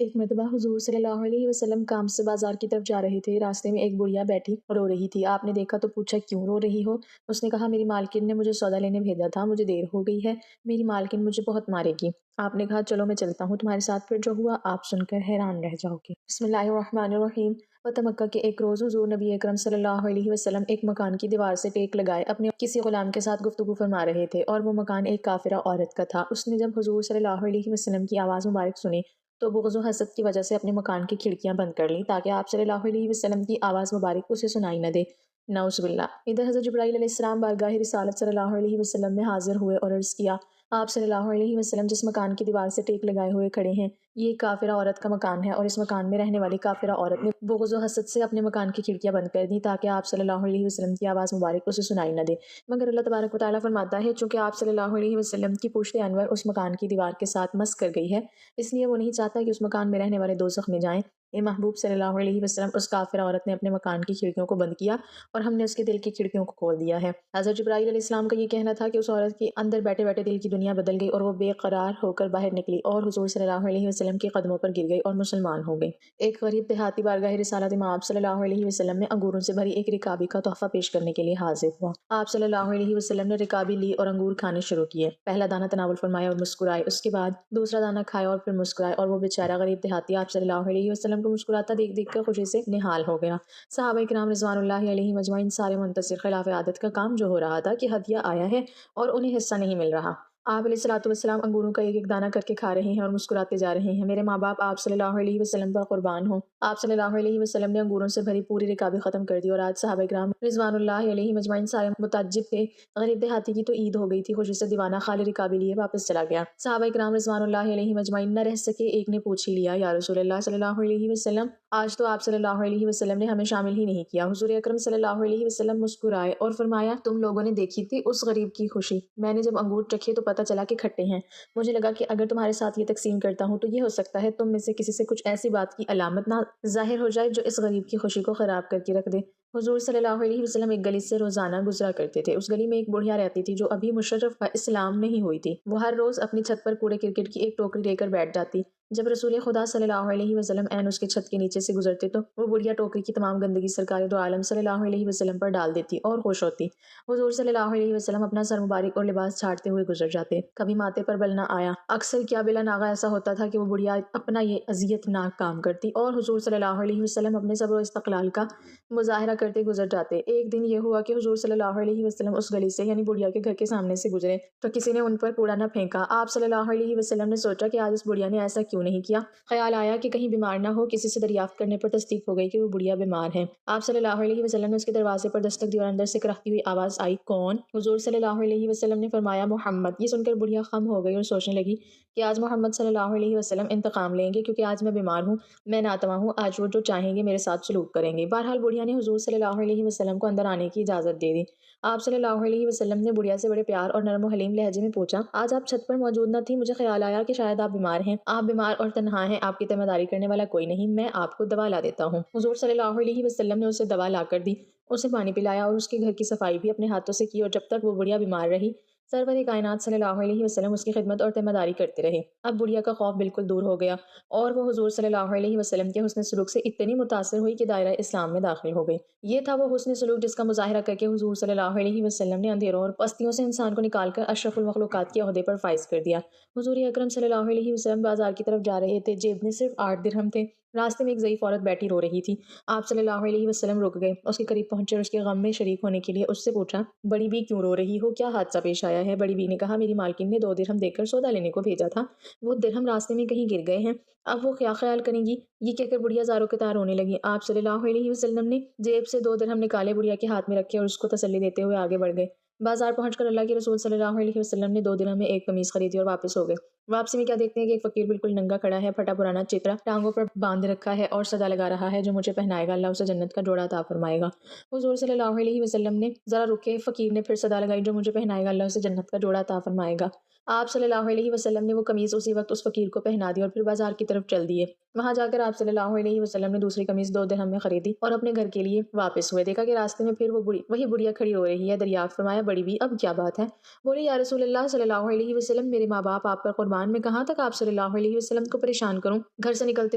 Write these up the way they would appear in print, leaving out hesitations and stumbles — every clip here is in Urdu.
ایک مرتبہ حضور صلی اللہ علیہ وسلم کام سے بازار کی طرف جا رہے تھے۔ راستے میں ایک بڑھیا بیٹھی رو رہی تھی۔ آپ نے دیکھا تو پوچھا، کیوں رو رہی ہو؟ اس نے کہا، میری مالکن نے مجھے سودا لینے بھیجا تھا، مجھے دیر ہو گئی ہے، میری مالکن مجھے بہت مارے گی۔ آپ نے کہا، چلو میں چلتا ہوں تمہارے ساتھ۔ پھر جو ہوا آپ سن کر حیران رہ جاؤ گے۔ بسم اللہ الرحمن الرحیم۔ فتح مکہ کے ایک روز حضور نبی اکرم صلی اللہ علیہ وسلم ایک مکان کی دیوار سے ٹیک لگائے اپنے کسی غلام کے ساتھ گفتگو فرما رہے تھے، اور وہ مکان ایک کافرہ عورت کا تھا۔ اس نے جب حضور صلی اللہ علیہ وسلم کی آواز مبارک سنی تو بغض و حسد کی وجہ سے اپنے مکان کی کھڑکیاں بند کر لیں تاکہ آپ صلی اللہ علیہ وسلم کی آواز مبارک اسے سنائی نہ دے۔ نعوذ باللہ۔ ادھر حضرت جبرائیل علیہ السلام بارگاہ رسالت صلی اللہ علیہ وسلم میں حاضر ہوئے اور عرض کیا، آپ صلی اللہ علیہ وسلم جس مکان کی دیوار سے ٹیک لگائے ہوئے کھڑے ہیں، یہ ایک کافرہ عورت کا مکان ہے، اور اس مکان میں رہنے والی کافرہ عورت نے بغض و حسد سے اپنے مکان کی کھڑکیاں بند کر دیں تاکہ آپ صلی اللہ علیہ وسلم کی آواز مبارک اسے سنائی نہ دے۔ مگر اللہ تبارک و تعالیٰ فرماتا ہے، چونکہ آپ صلی اللہ علیہ وسلم کی پشت انور اس مکان کی دیوار کے ساتھ مس کر گئی ہے، اس لیے وہ نہیں چاہتا کہ اس مکان میں رہنے والے دوزخ میں جائیں۔ اے محبوب صلی اللہ علیہ وسلم، اس کافرہ عورت نے اپنے مکان کی کھڑکیوں کو بند کیا اور ہم نے اس کے دل کی کھڑکیوں کو کھول دیا ہے۔ حضرت جبرائیل علیہ السلام کا یہ کہنا تھا کہ اس عورت کے اندر بیٹھے بیٹھے دل کی دنیا بدل گئی اور وہ بے قرار ہو کر باہر نکلی اور حضور صلی اللہ علیہ وسلم کے قدموں پر گر گئی اور مسلمان ہو گئی۔ ایک غریب دیہاتی بارگاہ رسالت میں آپ صلی اللہ علیہ وسلم میں انگوروں سے بھری ایک رکابی کا تحفہ پیش کرنے کے لیے حاضر ہوا۔ آپ صلی اللہ علیہ وسلم نے رکابی لی اور انگور کھانے شروع کیے۔ پہلا دانہ تناول فرمایا اور مسکرائے، اس کے بعد دوسرا دانہ کھایا اور پھر مسکرائے، اور وہ بیچارہ غریب دیہاتی آپ صلی اللہ علیہ وسلم کو مسکراتا دیکھ دیکھ کر خوشی سے نہال ہو گیا۔ صحابہ کرام رضوان اللہ علیہم اجمعین سارے منتصر خلاف عادت کا کام جو ہو رہا تھا کہ ہدیہ آیا ہے اور انہیں حصہ نہیں مل رہا۔ آپ علیہ الصلوۃ والسلام انگوروں کا ایک ایک دانہ کر کے کھا رہے ہیں اور مسکراتے جا رہے ہیں۔ میرے ماں باپ آپ صلی اللہ علیہ وسلم پر قربان ہوں۔ آپ صلی اللہ علیہ وسلم نے انگوروں سے بھری پوری رکابی ختم کر دی، اور آج صحابہ کرام رضوان اللہ علیہم اجمعین سارے متعجب تھے۔ غریب دیہاتی کی تو عید ہو گئی تھی، خوشی سے دیوانہ خالی رکابی لیے واپس چلا گیا۔ صحابہ کرام رضوان اللہ علیہم اجمعین نہ رہ سکے، ایک نے پوچھ ہی لیا، یا رسول اللہ صلی اللہ علیہ وسلم، آج تو آپ صلی اللہ علیہ وسلم نے ہمیں شامل ہی نہیں کیا۔ حضور اکرم صلی اللہ علیہ وسلم مسکرائے اور فرمایا، تم لوگوں نے دیکھی تھی اس غریب کی خوشی، میں نے جب انگور چکھے تو پتہ چلا کہ کھٹے ہیں، مجھے لگا کہ اگر تمہارے ساتھ یہ تقسیم کرتا ہوں تو یہ ہو سکتا ہے تم میں سے کسی سے کچھ ایسی بات کی علامت نہ ظاہر ہو جائے جو اس غریب کی خوشی کو خراب کر کے رکھ دے۔ حضور صلی اللہ علیہ وسلم ایک گلی سے روزانہ گزرا کرتے تھے۔ اس گلی میں ایک بڑھیا رہتی تھی جو ابھی مشرف اسلام نہیں ہوئی تھی۔ وہ ہر روز اپنی چھت پر کوڑے کرکٹ کی ایک ٹوکری لے کر بیٹھ جاتی۔ جب رسول خدا صلی اللہ علیہ وسلم عین اس کے چھت کے نیچے سے گزرتے تو وہ بڑھیا ٹوکری کی تمام گندگی سرکار دو عالم صلی اللہ علیہ وسلم پر ڈال دیتی اور خوش ہوتی۔ حضور صلی اللہ علیہ وسلم اپنا سر مبارک اور لباس چھاڑتے ہوئے گزر جاتے، کبھی ماتھے پر بل نہ آیا۔ اکثر کیا بلا ناغہ ایسا ہوتا تھا کہ وہ بڑھیا اپنا یہ اذیت ناک کام کرتی اور حضور صلی اللہ علیہ وسلم اپنے صبر و استقلال کا مظاہرہ کرتے گزر جاتے۔ ایک دن یہ ہوا کہ حضور صلی اللہ علیہ وسلم اس گلی سے یعنی بڑھیا کے گھر کے سامنے سے گزرے تو کسی نے ان پر کوڑا نہ پھینکا۔ آپ صلی اللہ علیہ وسلم نے سوچا کہ آج اس بڑھیا نے ایسا کیوں نہیں کیا۔ خیال آیا کہ کہیں بیمار نہ ہو۔ کسی سے دریافت کرنے پر تصدیق ہو گئی کہ وہ بڑھیا بیمار ہے۔ آپ صلی اللہ علیہ وسلم نے اس کے دروازے پر دستک دی اور اندر سے کراہتی ہوئی آواز آئی، کون؟ حضور صلی اللہ علیہ وسلم نے فرمایا، محمد۔ یہ سن کر بڑھیا خم ہو گئی اور سوچنے لگی کہ آج محمد صلی اللہ علیہ وسلم انتقام لیں گے، کیونکہ آج میں بیمار ہوں، میں ناتواں ہوں، آج وہ جو چاہیں گے میرے ساتھ سلوک کریں گے۔ بہرحال بڑھیا نے حضور صلی اللہ علیہ وسلم کو اندر آنے کی اجازت دے دی۔ آپ صلی اللہ علیہ وسلم نے بڑھیا سے بڑے پیار اور نرم و حلیم لہجے میں پوچھا، آج آپ چھت پر موجود نہ تھی، مجھے خیال آیا کہ شاید آپ بیمار ہیں۔ آپ بیمار اور تنہا ہیں، آپ کی ذمہ داری کرنے والا کوئی نہیں، میں آپ کو دوا لا دیتا ہوں۔ حضور صلی اللہ علیہ وسلم نے اسے دوا لا کر دی، اسے پانی پلایا اور اس کے گھر کی صفائی بھی اپنے ہاتھوں سے کی، اور جب تک وہ بڑھیا بیمار رہی سرور کائنات صلی اللہ علیہ وسلم اس کی خدمت اور ذمہ داری کرتے رہے۔ اب بڑھیا کا خوف بالکل دور ہو گیا اور وہ حضور صلی اللہ علیہ وسلم کے حسن سلوک سے اتنی متاثر ہوئی کہ دائرہ اسلام میں داخل ہو گئی۔ یہ تھا وہ حسن سلوک جس کا مظاہرہ کر کے حضور صلی اللہ علیہ وسلم نے اندھیروں اور پستیوں سے انسان کو نکال کر اشرف المخلوقات کے عہدے پر فائز کر دیا۔ حضور اکرم صلی اللہ علیہ وسلم بازار کی طرف جا رہے تھے، جیب میں صرف 8 درہم تھے۔ راستے میں ایک ضعیف عورت بیٹھی رو رہی تھی۔ آپ صلی اللہ علیہ وسلم رک گئے، اس کے قریب پہنچے اور اس کے غم میں شریک ہونے کے لیے اس سے پوچھا، بڑی بی کیوں رو رہی ہو، کیا حادثہ پیش آیا ہے؟ بڑی بی نے کہا، میری مالکن نے 2 درہم دے کر سودا لینے کو بھیجا تھا، وہ درہم راستے میں کہیں گر گئے ہیں، اب وہ کیا خیال کریں گی؟ یہ کہہ کر بڑھیا زاروں کے تار رونے لگی۔ آپ صلی اللہ علیہ وسلم نے جیب سے 2 درہم نکالے، بڑھیا کے ہاتھ میں رکھے اور اس کو تسلی دیتے ہوئے آگے بڑھ گئے۔ بازار پہنچ کر اللہ کے رسول صلی اللہ علیہ وسلم نے 2 درہم میں ایک قمیص خریدی اور واپس ہو گئے۔ واپسی میں کیا دیکھتے ہیں کہ ایک فقیر بالکل ننگا کھڑا ہے، پھٹا پرانا چترا ٹانگوں پر باندھ رکھا ہے اور صدا لگا رہا ہے، جو مجھے پہنائے گا اللہ اسے جنت کا جوڑا عطا فرمائے گا۔ حضور صلی اللہ علیہ وسلم نے ذرا رکے، فقیر نے پھر صدا لگائی، جو مجھے پہنائے گا اللہ اسے جنت کا جوڑا عطا فرمائے گا۔ آپ صلی اللہ علیہ وسلم نے وہ قمیص اسی وقت اس فقیر کو پہنا دی اور پھر بازار کی طرف چل دیے۔ وہاں جا کر آپ صلی اللہ علیہ وسلم نے دوسری قمیص 2 درہم میں خریدی اور اپنے گھر کے لیے واپس ہوئے۔ دیکھا کہ راستے میں پھر وہی بڑھیا کھڑی ہو رہی ہے۔ دریافت فرمایا، بڑی بھی اب کیا بات ہے؟ بولی، یا رسول اللہ صلی اللہ علیہ وسلم، میرے ماں باپ آپ پر قربان قربان، میں کہاں تک آپ صلی اللہ علیہ وسلم کو پریشان کروں؟ گھر سے نکلتے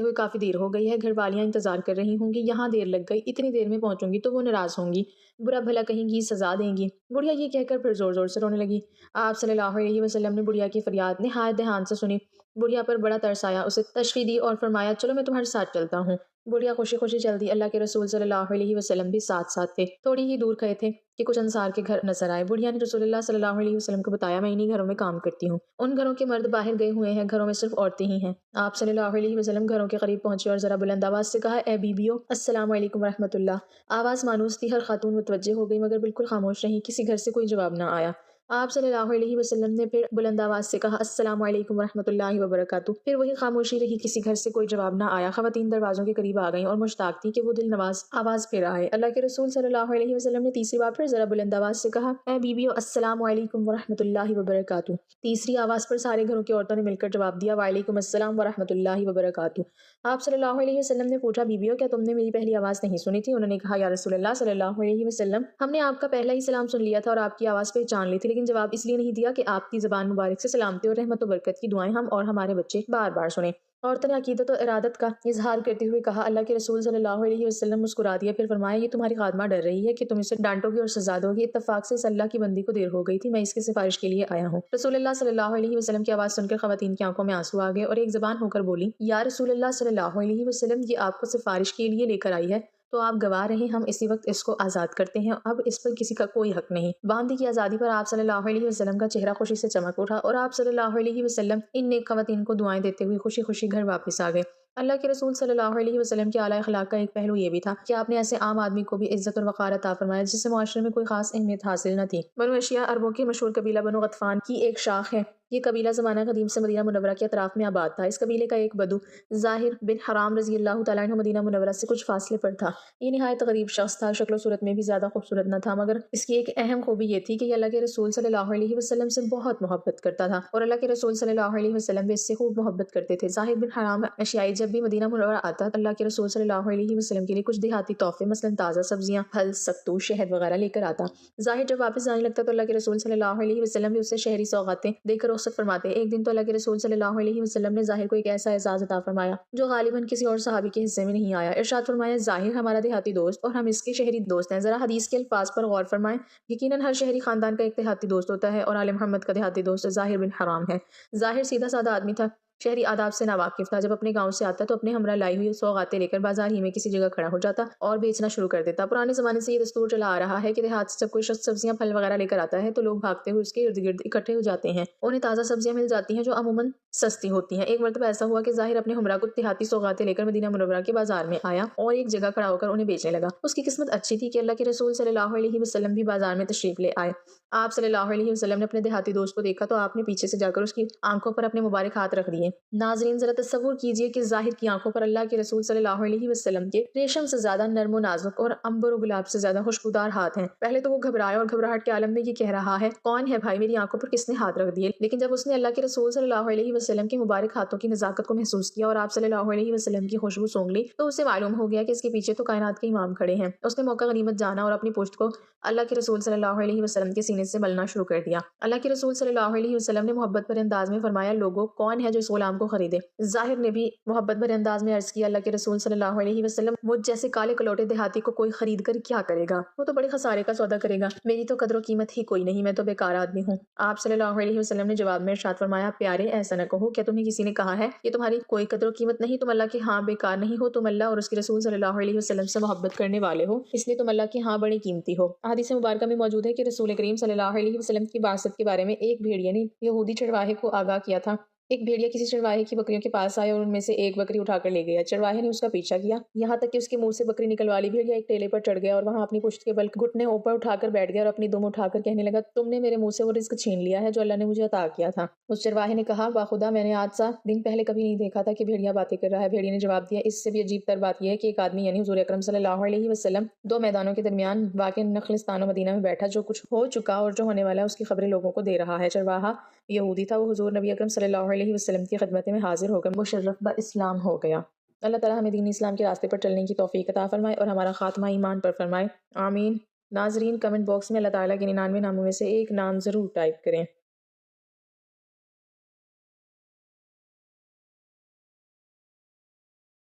ہوئے کافی دیر ہو گئی ہے، گھر والیاں انتظار کر رہی ہوں گی، یہاں دیر لگ گئی، اتنی دیر میں پہنچوں گی تو وہ ناراض ہوں گی، برا بھلا کہیں گی، سزا دیں گی۔ بڑھیا یہ کہہ کر پھر زور زور سے رونے لگی۔ آپ صلی اللہ علیہ وسلم نے بڑھیا کی فریاد نہایت دھیان سے سنی۔ بڑھیا پر بڑا ترس آیا، اسے تشفی دی اور فرمایا چلو میں تمہارے ساتھ چلتا ہوں۔ بڑھیا خوشی خوشی چل دی۔ اللہ کے رسول صلی اللہ علیہ وسلم بھی ساتھ ساتھ تھے۔ تھوڑی ہی دور کھڑے تھے کہ کچھ انصار کے گھر نظر آئے۔ بڑھیا نے رسول اللہ صلی اللہ علیہ وسلم کو بتایا میں انہی گھروں میں کام کرتی ہوں، ان گھروں کے مرد باہر گئے ہوئے ہیں، گھروں میں صرف عورتیں ہی ہیں۔ آپ صلی اللہ علیہ وسلم گھروں کے قریب پہنچے اور ذرا بلند آواز سے کہا اے بیویو السلام علیکم ورحمۃ اللہ۔ آواز مانوس تھی، ہر خاتون متوجہ ہو گئی مگر بالکل خاموش رہی، کسی گھر سے کوئی جواب نہ آیا۔ آپ صلی اللہ علیہ وسلم نے پھر بلند آواز سے کہا السلام علیکم ورحمۃ اللہ وبرکاتہ۔ پھر وہی خاموشی رہی، کسی گھر سے کوئی جواب نہ آیا۔ خواتین دروازوں کے قریب آ گئیں اور مشتاق تھی کہ وہ دل نواز آواز پھر آئے۔ اللہ کے رسول صلی اللہ علیہ وسلم نے تیسری بار پھر ذرا بلند آواز سے کہا اے بیویو السلام علیکم ورحمۃ اللہ وبرکاتہ۔ تیسری آواز پر سارے گھروں کی عورتوں نے مل کر جواب دیا وعلیکم السلام ورحمۃ اللہ وبرکاتہ۔ آپ صلی اللہ علیہ وسلم نے پوچھا بیویو کیا تم نے میری پہلی آواز نہیں سنی تھی؟ انہوں نے کہا یا رسول اللہ صلی اللہ علیہ وسلم ہم نے آپ کا پہلا ہی سلام سن لیا تھا اور آپ کی آواز پہچان لی تھی، لیکن جواب اس لیے نہیں دیا کہ آپ کی زبان مبارک سے سلامتی اور رحمت و برکت کی دعائیں ہم اور ہمارے بچے بار بار سنیں۔ عورتوں نے عقیدت و ارادت کا اظہار کرتے ہوئے کہا اللہ کے رسول صلی اللہ علیہ وسلم مسکرا دیا، پھر فرمایا یہ تمہاری خادمہ ڈر رہی ہے کہ تم اسے ڈانٹو گی اور سزا دو گی، اتفاق سے اس اللہ کی بندی کو دیر ہو گئی تھی، میں اس کی سفارش کے لیے آیا ہوں۔ رسول اللہ صلی اللہ علیہ وسلم کی آواز سن کر خواتین کی آنکھوں میں آنسو آ گئے اور ایک زبان ہو کر بولی یا رسول اللہ صلی اللہ علیہ وسلم یہ آپ کو سفارش کے لیے لے کر آئی ہے تو آپ گواہ رہیں، ہم اسی وقت اس کو آزاد کرتے ہیں، اب اس پر کسی کا کوئی حق نہیں۔ باندی کی آزادی پر آپ صلی اللہ علیہ وسلم کا چہرہ خوشی سے چمک اٹھا اور آپ صلی اللہ علیہ وسلم ان نیک خواتین کو دعائیں دیتے ہوئے خوشی خوشی گھر واپس آ گئے۔ اللہ کے رسول صلی اللہ علیہ وسلم کے اعلیٰ اخلاق کا ایک پہلو یہ بھی تھا کہ آپ نے ایسے عام آدمی کو بھی عزت اور وقار عطا فرمایا جسے معاشرے میں کوئی خاص اہمیت حاصل نہ تھی۔ بنو اشیاء عربوں کے مشہور قبیلہ بنو غطفان کی ایک شاخ ہے۔ یہ قبیلہ زمانہ قدیم سے مدینہ منورہ کے اطراف میں آباد تھا۔ اس قبیلے کا ایک بدو ظاہر بن حرام رضی اللہ تعالیٰ عنہ مدینہ منورہ سے کچھ فاصلے پر تھا۔ یہ نہایت غریب شخص تھا، شکل و صورت میں بھی زیادہ خوبصورت نہ تھا، مگر اس کی ایک اہم خوبی یہ تھی کہ یہ اللہ کے رسول صلی اللہ علیہ وسلم سے بہت محبت کرتا تھا اور اللہ کے رسول صلی اللہ علیہ وسلم بھی اس سے خوب محبت کرتے تھے۔ ظاہر بن حرام اشیائی جب بھی مدینہ منورہ آتا اللہ کے رسول صلی اللہ علیہ وسلم کے لیے کچھ دیہاتی تحفے مثلاً تازہ سبزیاں، پھل، ستو، شہد وغیرہ لے کر آتا۔ ظاہر جب واپس جانے لگتا تو اللہ کے رسول صلی اللہ علیہ وسلم بھی اسے شہری سوغاتیں دے کر رخصت فرماتے۔ ایک دن تو اللہ کے رسول صلی اللہ علیہ وسلم نے ظاہر کو ایک ایسا اعزاز عطا فرمایا جو غالباً کسی اور صحابی کے حصے میں نہیں آیا۔ ارشاد فرمایا ظاہر ہمارا دیہاتی دوست اور ہم اس کے شہری دوست ہیں۔ ذرا حدیث کے الفاظ پر غور فرمائیں، یقیناً ہر شہری خاندان کا ایک دیہاتی دوست ہوتا ہے اور آل محمد کا دیہاتی دوست ظاہر بن حرام ہے۔ ظاہر سیدھا سادہ آدمی تھا، شہری آداب سے ناواقف تھا۔ جب اپنے گاؤں سے آتا تو اپنے ہمراہ لائی ہوئی سوغاتیں لے کر بازار ہی میں کسی جگہ کھڑا ہو جاتا اور بیچنا شروع کر دیتا۔ پرانے زمانے سے یہ دستور چلا آ رہا ہے کہ دیہات سے جب کوئی شخص سبزیاں پھل وغیرہ لے کر آتا ہے تو لوگ بھاگتے ہوئے اس کے ارد گرد اکٹھے ہو جاتے ہیں، انہیں تازہ سبزیاں مل جاتی ہیں جو عموماً سستی ہوتی ہیں۔ ایک مرتبہ ایسا ہوا کہ ظاہر اپنے ہمراہ کو دیہاتی سوغاتیں لے کر مدینہ منورہ کے بازار میں آیا اور ایک جگہ کھڑا ہو کر انہیں بیچنے لگا۔ اس کی قسمت اچھی تھی کہ اللہ کے رسول صلی اللہ علیہ وسلم بھی بازار میں تشریف لے آئے۔ آپ صلی اللہ علیہ وسلم نے اپنے دیہاتی دوست کو دیکھا تو آپ نے پیچھے سے جا کر اس کی آنکھوں پر اپنے مبارک ہاتھ رکھ دیے۔ ناظرین ذرا تصور کیجئے کہ ظاہر کی آنکھوں پر اللہ کے رسول صلی اللہ علیہ وسلم کے ریشم سے زیادہ نرم و نازک اور عنبر و گلاب سے زیادہ خوشبودار ہاتھ ہیں۔ پہلے تو وہ گھبرایا اور گھبراہٹ کے عالم میں یہ کہہ رہا ہے کون ہے بھائی، میری آنکھوں پر کس نے ہاتھ رکھ دیے؟ لیکن جب اس نے اللہ کے رسول صلی اللہ علیہ وسلم کے مبارک ہاتھوں کی نزاکت کو محسوس کیا اور آپ صلی اللہ علیہ وسلم کی خوشبو سونگھ لی تو اسے معلوم ہو گیا کہ اس کے پیچھے تو کائنات کے امام کھڑے ہیں۔ اس نے موقع غنیمت جانا اور اپنی پشت کو اللہ کے رسول صلی اللہ علیہ وسلم کے سینے سے ملنا شروع کر دیا۔ اللہ کے رسول صلی اللہ علیہ وسلم نے محبت بھرے انداز میں فرمایا لوگوں کون ہے جو اس غلام کو خریدے؟ ظاہر نے بھی محبت بھرے انداز میں عرض کیا اللہ کے رسول صلی اللہ علیہ وسلم مجھ جیسے کالے کلوٹے دیہاتی کو کوئی خرید کر کیا کرے گا؟ وہ تو بڑے خسارے کا سودا کرے گا، میری تو قدر و قیمت ہی کوئی نہیں، میں تو بیکار آدمی ہوں۔ آپ صلی اللہ علیہ وسلم نے جواب میں ارشاد فرمایا پیارے ایسا نہ کہو، کیا تمہیں کسی نے کہا ہے کہ تمہاری کوئی قدر و قیمت نہیں؟ تم اللہ کے ہاں بیکار نہیں ہو، تم اللہ اور اس کے رسول صلی اللہ علیہ وسلم سے محبت کرنے والے ہو، اس لیے تم اللہ کے ہاں بڑے قیمتی ہو۔ احادیث مبارکہ میں موجود ہے کہ رسول کریم صلی اللہ علیہ وسلم کی بعثت کے بارے میں ایک بھیڑیے نے یہودی چرواہے کو آگاہ کیا تھا۔ ایک بھیڑیا کسی چرواہے کی بکریوں کے پاس آیا اور ان میں سے ایک بکری اٹھا کر لے گیا۔ چرواہے نے اس کا پیچھا کیا یہاں تک کہ اس کے منہ سے بکری نکلوا لی۔ بھیڑیا ایک ٹیلے پر چڑھ گیا اور وہاں اپنی پشت کے بل گھٹنے اوپر اٹھا کر بیٹھ گیا اور اپنی دم اٹھا کر کہنے لگا تم نے میرے منہ سے وہ رزق چھین لیا ہے جو اللہ نے مجھے عطا کیا تھا۔ اس چرواہے نے کہا باخدا میں نے آج سا دن پہلے کبھی نہیں دیکھا تھا کہ بھیڑیا باتیں کر رہا ہے۔ بھیڑیا نے جواب دیا اس سے بھی عجیب تر بات یہ ہے کہ ایک آدمی یعنی حضور اکرم صلی اللہ علیہ وسلم دو میدانوں کے درمیان واقع نخلستان و مدینہ میں بیٹھا، جو کچھ ہو چکا اور جو ہونے والا ہے اس کی خبریں لوگوں کو دے رہا ہے۔ چرواہا یہودی تھا، وہ حضور نبی اکرم صلی اللہ علیہ وسلم کی خدمت میں حاضر ہو کر مشرف با اسلام ہو گیا۔ اللہ تعالیٰ ہمیں دین اسلام کے راستے پر چلنے کی توفیق عطا فرمائے اور ہمارا خاتمہ ایمان پر فرمائے، آمین۔ ناظرین کمنٹ باکس میں اللہ تعالیٰ کے 99 ناموں میں سے ایک نام ضرور ٹائپ کریں۔